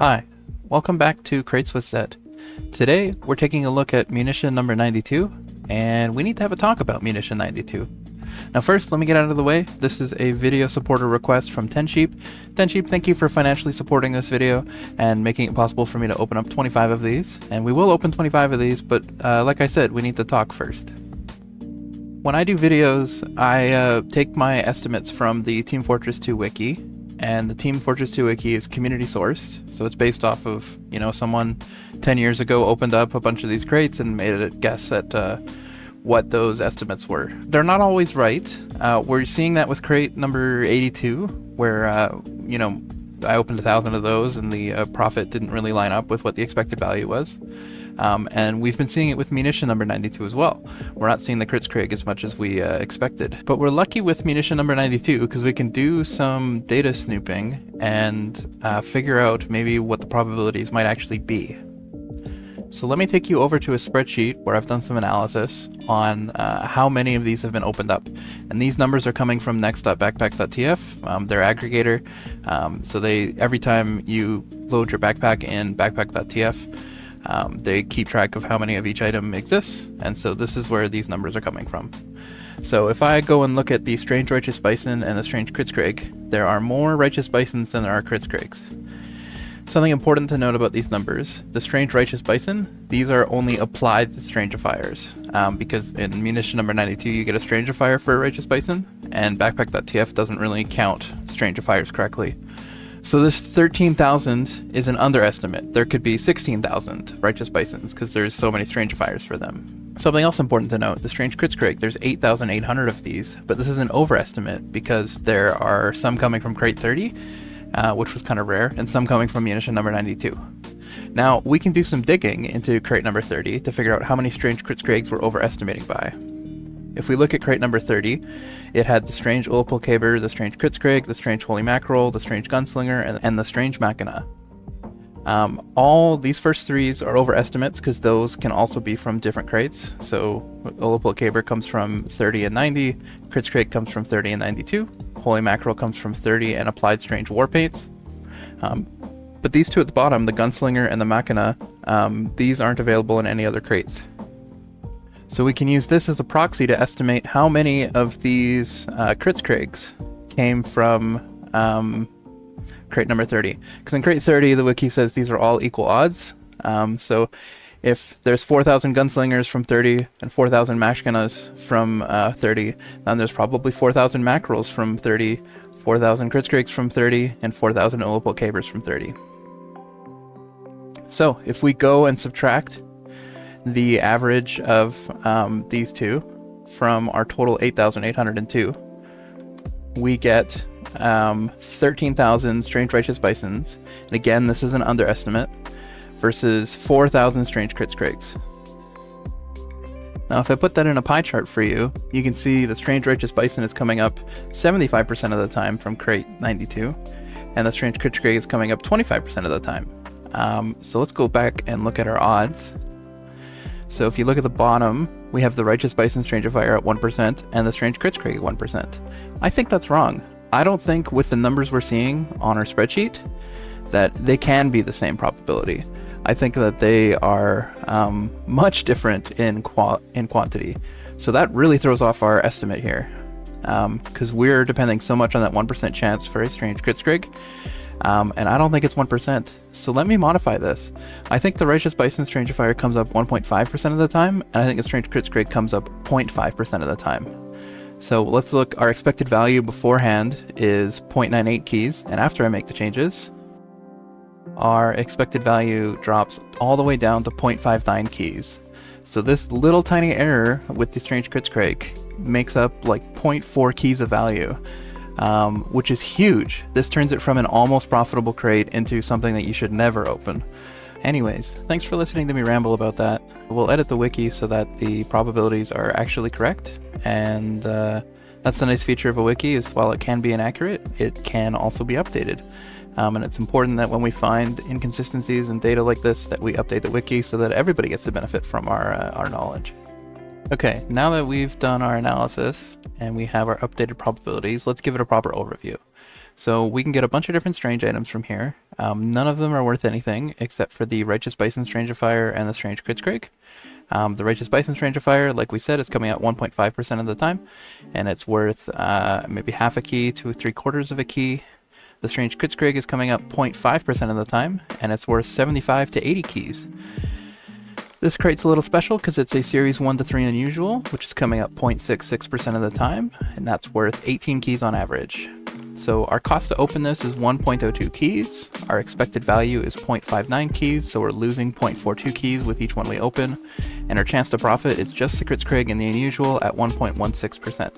Hi, welcome back to Crates with Zed. Today, we're taking a look at munition number 92, and we need to have a talk about munition 92. Now first, let me get out of the way. This is a video supporter request from Tensheep. Tensheep, thank you for financially supporting this video and making it possible for me to open up 25 of these. And we will open 25 of these, but like I said, we need to talk first. When I do videos, I take my estimates from the Team Fortress 2 wiki, and the Team Fortress 2 wiki is community sourced, so it's based off of, someone 10 years ago opened up a bunch of these crates and made a guess at what those estimates were. They're not always right. We're seeing that with crate number 82, where, I opened 1,000 of those and the profit didn't really line up with what the expected value was. And we've been seeing it with munition number 92 as well. We're not seeing the crits Craig as much as we expected. But we're lucky with munition number 92 because we can do some data snooping and figure out maybe what the probabilities might actually be. So let me take you over to a spreadsheet where I've done some analysis on how many of these have been opened up. And these numbers are coming from next.backpack.tf, their aggregator. So every time you load your backpack in backpack.tf, they keep track of how many of each item exists, and so this is where these numbers are coming from. So if I go and look at the Strange Righteous Bison and the Strange Kritzkrieg, there are more Righteous Bisons than there are Kritzkriegs. Something important to note about these numbers: the Strange Righteous Bison, these are only applied Strangifiers, because in munition number 92 you get a Strangifier for a Righteous Bison, and backpack.tf doesn't really count Strangifiers correctly. So this 13,000 is an underestimate. There could be 16,000 Righteous Bisons because there's so many Strangifiers for them. Something else important to note, the Strange Kritzkrieg, there's 8,800 of these, but this is an overestimate because there are some coming from crate 30, which was kind of rare, and some coming from munition number 92. Now, we can do some digging into crate number 30 to figure out how many Strange Kritzkriegs we're overestimating by. If we look at crate number 30, it had the Strange Ullapulcaber, the Strange Kritzkrieg, the Strange Holy Mackerel, the Strange Gunslinger, and the Strange Machina. All these first threes are overestimates because those can also be from different crates. So Ullapulcaber comes from 30 and 90, Kritzkrieg comes from 30 and 92, Holy Mackerel comes from 30 and Applied Strange Warpaints. But these two at the bottom, the Gunslinger and the Machina, these aren't available in any other crates. So we can use this as a proxy to estimate how many of these Kritzkriegs came from crate number 30. Because in crate 30, the wiki says these are all equal odds. So if there's 4,000 Gunslingers from 30 and 4,000 Machinas from 30, then there's probably 4,000 Mackerels from 30, 4,000 Kritzkriegs from 30, and 4,000 Ullapulcabers from 30. So if we go and subtract the average of these two from our total 8,802, we get 13,000 Strange Righteous Bisons, and again this is an underestimate, versus 4,000 Strange Kritzkriegs. Now if I put that in a pie chart for you, you can see the Strange Righteous Bison is coming up 75% of the time from crate 92, and the Strange Kritzkrieg is coming up 25% of the time. So let's go back and look at our odds. So if you look at the bottom, we have the Righteous Bison Strangifier at 1% and the Strange Kritzkrieg at 1%. I think that's wrong. I don't think with the numbers we're seeing on our spreadsheet that they can be the same probability. I think that they are much different in quantity. So that really throws off our estimate here, because we're depending so much on that 1% chance for a Strange Kritzkrieg. And I don't think it's 1%. So let me modify this. I think the Righteous Bison Strangifier comes up 1.5% of the time, and I think a Strange Kritzkrieg comes up 0.5% of the time. So let's look. Our expected value beforehand is 0.98 keys, and after I make the changes, our expected value drops all the way down to 0.59 keys. So this little tiny error with the Strange Kritzkrieg makes up like 0.4 keys of value. Which is huge. This turns it from an almost profitable crate into something that you should never open. Anyways, thanks for listening to me ramble about that. We'll edit the wiki so that the probabilities are actually correct, and that's the nice feature of a wiki, is while it can be inaccurate, it can also be updated. And it's important that when we find inconsistencies in data like this, that we update the wiki so that everybody gets to benefit from our knowledge. Okay, now that we've done our analysis and we have our updated probabilities, let's give it a proper overview. So we can get a bunch of different strange items from here. None of them are worth anything except for the Righteous Bison Strangifier and the Strange Kritzkrieg. The Righteous Bison Strangifier, like we said, is coming out 1.5% of the time, and it's worth maybe half a key to 3/4 of a key. The Strange Kritzkrieg is coming up 0.5% of the time, and it's worth 75 to 80 keys. This crate's a little special because it's a Series 1 to 3 Unusual, which is coming up 0.66% of the time, and that's worth 18 keys on average. So our cost to open this is 1.02 keys. Our expected value is 0.59 keys, so we're losing 0.42 keys with each one we open. And our chance to profit is just the Kritzkrieg and the Unusual at 1.16%.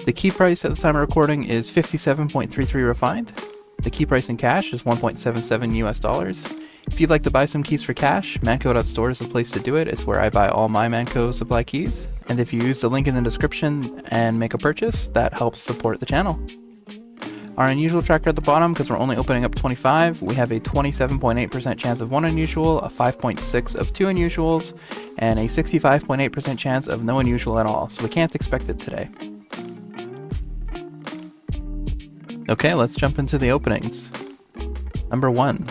The key price at the time of recording is 57.33 refined. The key price in cash is 1.77 US dollars. If you'd like to buy some keys for cash, Manco.store is the place to do it. It's where I buy all my Manco supply keys. And if you use the link in the description and make a purchase, that helps support the channel. Our unusual tracker at the bottom, because we're only opening up 25, we have a 27.8% chance of 1 unusual, a 5.6 of 2 unusuals, and a 65.8% chance of no unusual at all, so we can't expect it today. Okay, let's jump into the openings. Number 1.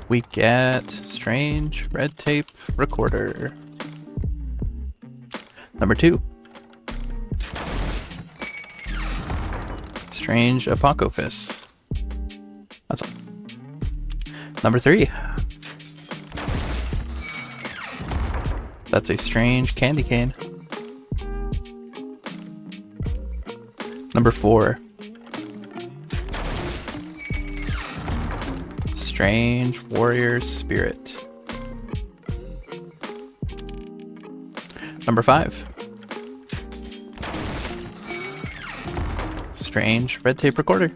We get Strange Red Tape Recorder. Number 2. Strange Apocophis. That's all. Number 3. That's a Strange Candy Cane. Number 4. Strange Warrior Spirit. Number 5. Strange Red Tape Recorder.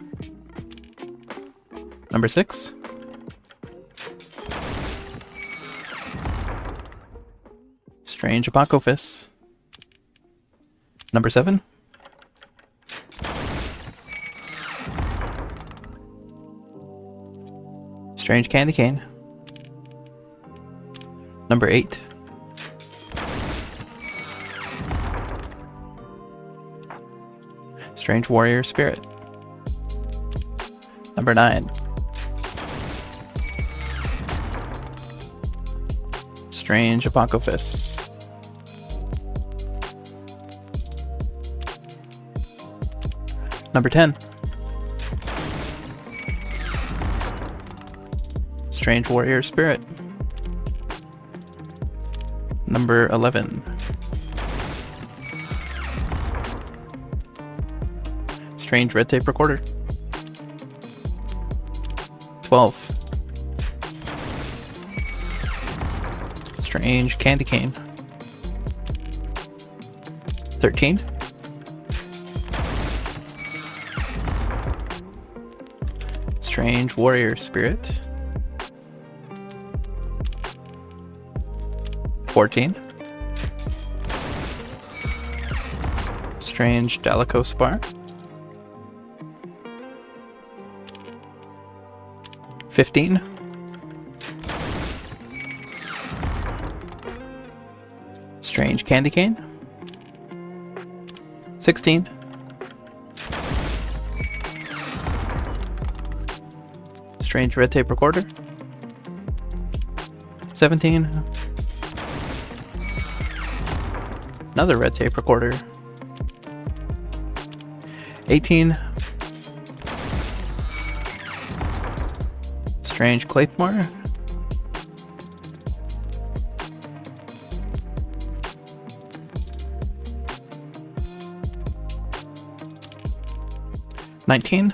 Number 6. Strange Apocophis. Number 7. Strange Candy Cane. Number 8. Strange Warrior Spirit. Number 9. Strange Apocophis. Number 10. Strange Warrior Spirit. Number 11. Strange Red Tape Recorder. 12. Strange Candy Cane. 13. Strange Warrior Spirit. 14. Strange Dalekospar. 15. Strange Candy Cane. 16. Strange Red Tape Recorder. 17. Another Red Tape Recorder. 18. Strange Claymore. 19.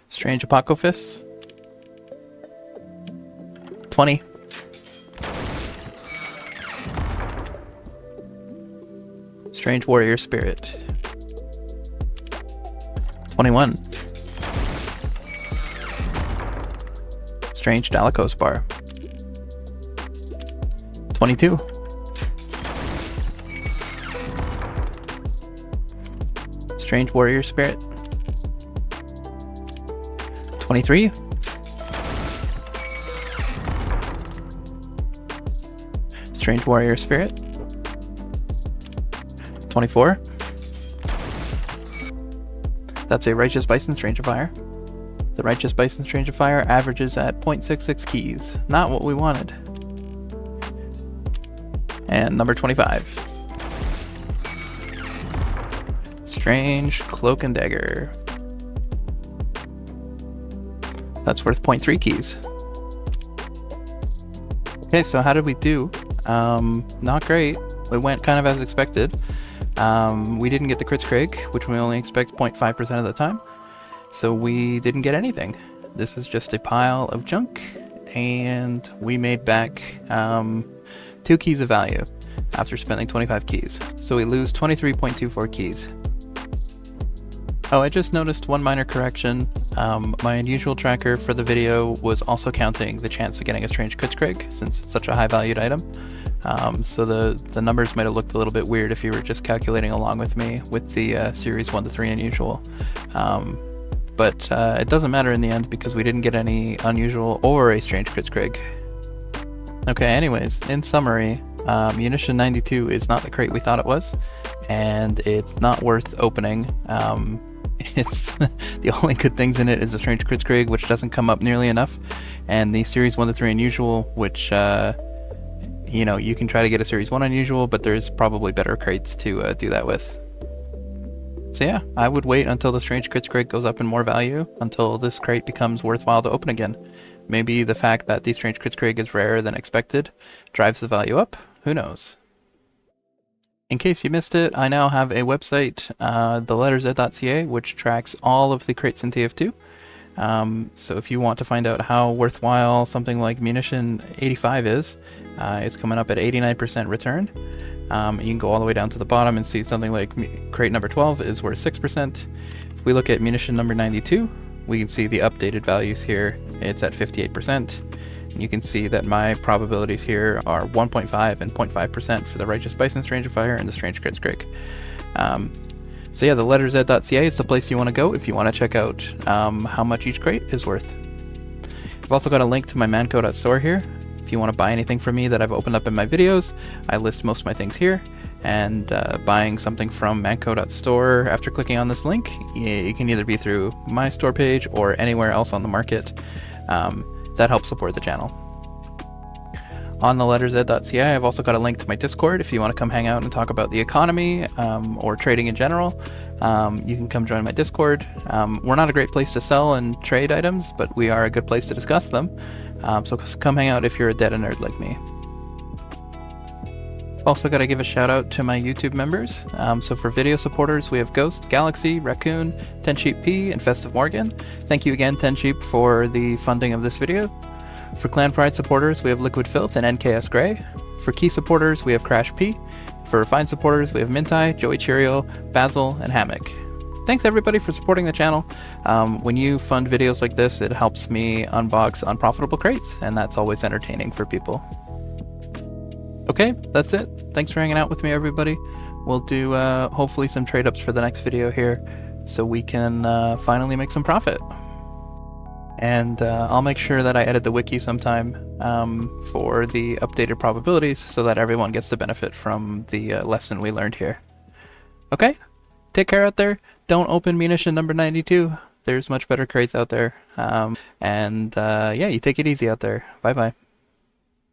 Strange Apocophis. 20. Strange Warrior Spirit. 21. Strange Dalekospar. 22. Strange Warrior Spirit. 23. Strange Warrior Spirit. 24. That's a Righteous Bison Strangifier. The Righteous Bison Strangifier averages at 0.66 keys. Not what we wanted. And number 25. Strange Cloak and Dagger. That's worth 0.3 keys. Okay, so how did we do? Not great. We went kind of as expected. We didn't get the Crits Craig, which we only expect 0.5% of the time. So we didn't get anything. This is just a pile of junk, and we made back 2 keys of value after spending 25 keys. So we lose 23.24 keys. Oh, I just noticed one minor correction. My unusual tracker for the video was also counting the chance of getting a Strange Crits Craig, since it's such a high valued item. So the numbers might have looked a little bit weird if you were just calculating along with me with the series 1 to 3 unusual. But it doesn't matter in the end because we didn't get any unusual or a Strange Crits Craig. Okay, anyways, in summary, Munition 92 is not the crate we thought it was, and it's not worth opening. It's the only good things in it is the Strange Crits Craig, which doesn't come up nearly enough, and the Series 1 to 3 Unusual, which, you know, you can try to get a Series 1 Unusual, but there's probably better crates to do that with. So yeah, I would wait until the Strange Crits Craig goes up in more value, until this crate becomes worthwhile to open again. Maybe the fact that the Strange Crits Craig is rarer than expected drives the value up, who knows. In case you missed it, I now have a website, theletterz.ca, which tracks all of the crates in TF2. So if you want to find out how worthwhile something like Munition 85 is, it's coming up at 89% return. You can go all the way down to the bottom and see something like crate number 12 is worth 6%. If we look at Munition number 92, we can see the updated values here. It's at 58%. You can see that my probabilities here are 1.5 and 0.5% for the Righteous Bison Strangifier and the Strange Crits Craig. So yeah, theletterz.ca is the place you want to go if you want to check out how much each crate is worth. I've also got a link to my manco.store here. If you want to buy anything from me that I've opened up in my videos, I list most of my things here. And buying something from manco.store after clicking on this link, it can either be through my store page or anywhere else on the market. That helps support the channel. On theletterz.ca, I've also got a link to my Discord if you want to come hang out and talk about the economy or trading in general. You can come join my Discord. We're not a great place to sell and trade items, but we are a good place to discuss them. So come hang out if you're a data nerd like me. Also got to give a shout out to my YouTube members. So for video supporters, we have Ghost, Galaxy, Raccoon, Tensheep P, and Festive Morgan. Thank you again, Tensheep, for the funding of this video. For Clan Pride supporters, we have Liquid Filth and NKS Grey. For Key supporters, we have Crash P. For Refined supporters, we have Mintai, Joey Cheerio, Basil, and Hammock. Thanks everybody for supporting the channel. When you fund videos like this, it helps me unbox unprofitable crates, and that's always entertaining for people. Okay, that's it. Thanks for hanging out with me, everybody. We'll do hopefully some trade-ups for the next video here so we can finally make some profit. And I'll make sure that I edit the wiki sometime for the updated probabilities so that everyone gets the benefit from the lesson we learned here. Okay, take care out there. Don't open Munition number 92. There's much better crates out there. Yeah, you take it easy out there. Bye-bye.